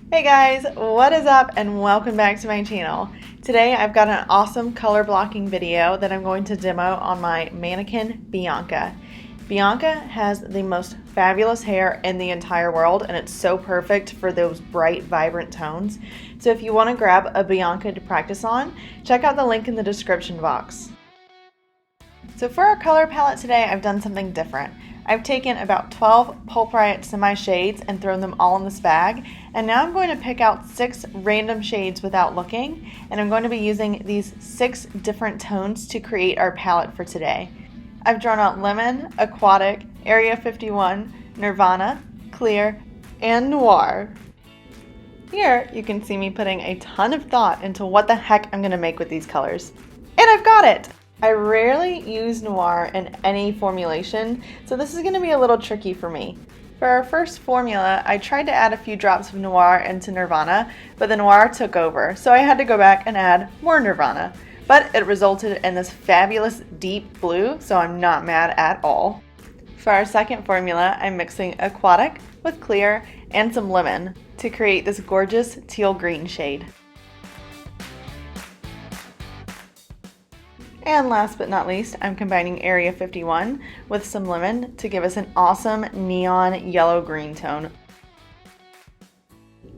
Hey guys, what is up and welcome back to my channel. Today I've got an awesome color blocking video that I'm going to demo on my mannequin Bianca. Bianca has the most fabulous hair in the entire world and it's so perfect for those bright, vibrant tones. So if you want to grab a Bianca to practice on, check out the link in the description box. So for our color palette today, I've done something different. I've taken about 12 Pulp Riot semi-shades and thrown them all in this bag, and now I'm going to pick out 6 random shades without looking, and I'm going to be using these 6 different tones to create our palette for today. I've drawn out Lemon, Aquatic, Area 51, Nirvana, Clear, and Noir. Here you can see me putting a ton of thought into what the heck I'm going to make with these colors. And I've got it! I rarely use Noir in any formulation, so this is going to be a little tricky for me. For our first formula, I tried to add a few drops of Noir into Nirvana, but the Noir took over, so I had to go back and add more Nirvana. But it resulted in this fabulous deep blue, so I'm not mad at all. For our second formula, I'm mixing Aquatic with Clear and some Lemon to create this gorgeous teal green shade. And last but not least, I'm combining Area 51 with some Lemon to give us an awesome neon yellow-green tone.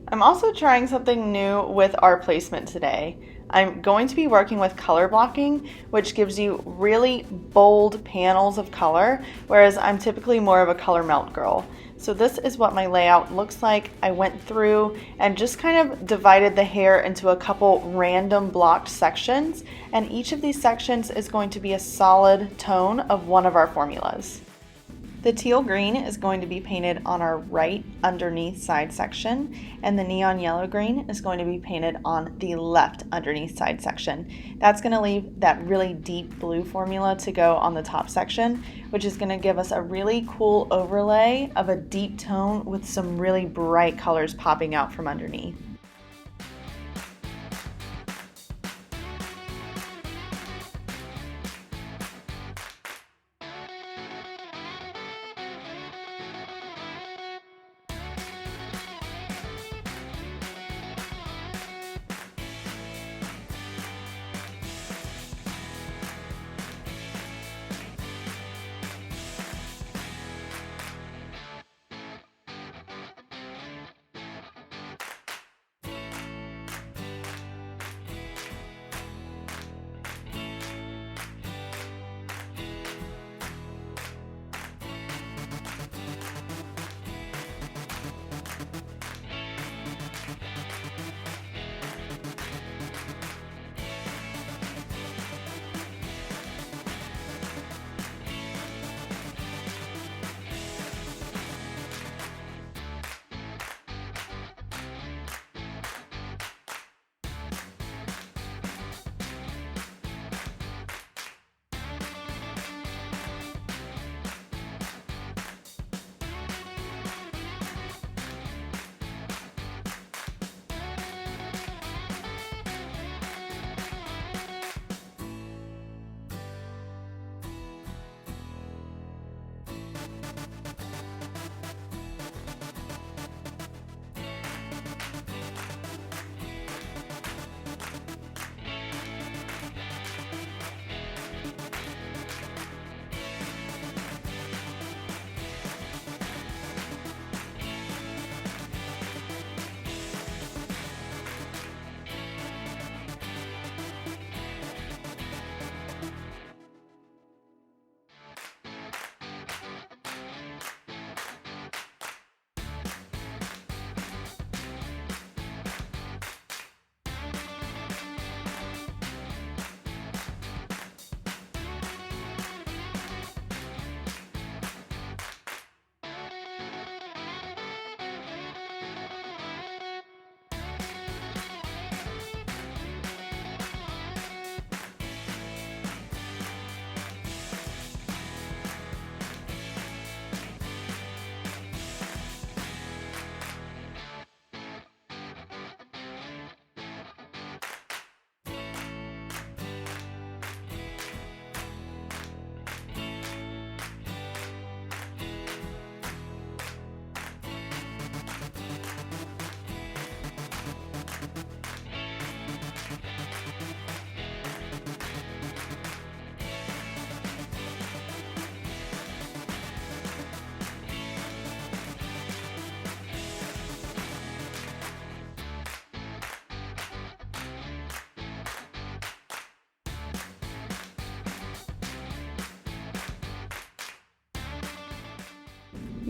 I'm also trying something new with our placement today. I'm going to be working with color blocking, which gives you really bold panels of color, whereas I'm typically more of a color melt girl. So this is what my layout looks like. I went through and just kind of divided the hair into a couple random blocked sections, and each of these sections is going to be a solid tone of one of our formulas. The teal green is going to be painted on our right underneath side section, and the neon yellow green is going to be painted on the left underneath side section. That's going to leave that really deep blue formula to go on the top section, which is going to give us a really cool overlay of a deep tone with some really bright colors popping out from underneath.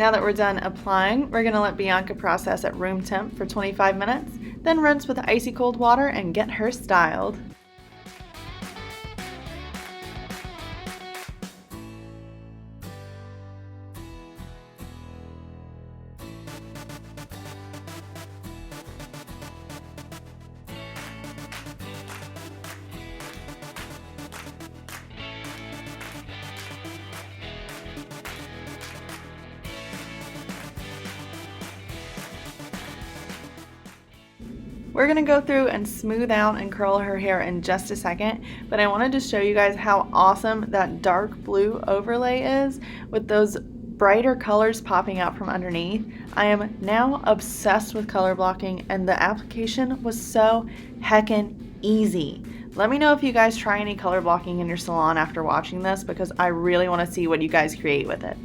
Now that we're done applying, we're going to let Bianca process at room temp for 25 minutes, then rinse with icy cold water and get her styled. We're going to go through and smooth out and curl her hair in just a second, but I wanted to show you guys how awesome that dark blue overlay is with those brighter colors popping out from underneath. I am now obsessed with color blocking, and the application was so heckin' easy. Let me know if you guys try any color blocking in your salon after watching this, because I really want to see what you guys create with it.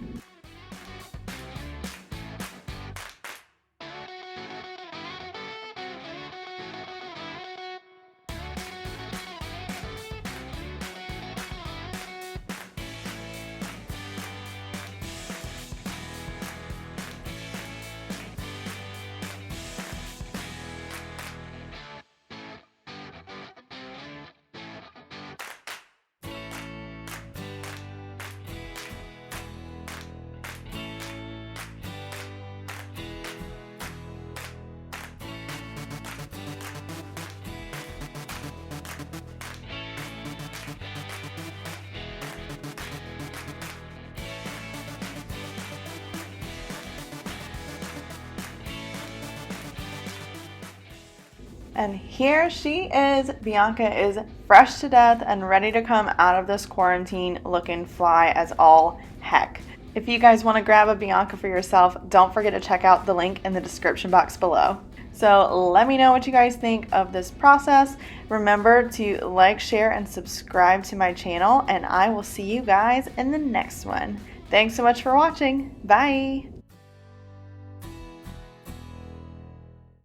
And here she is. Bianca is fresh to death and ready to come out of this quarantine looking fly as all heck. If you guys want to grab a Bianca for yourself, don't forget to check out the link in the description box below. So let me know what you guys think of this process. Remember to like, share, and subscribe to my channel, and I will see you guys in the next one. Thanks so much for watching. Bye!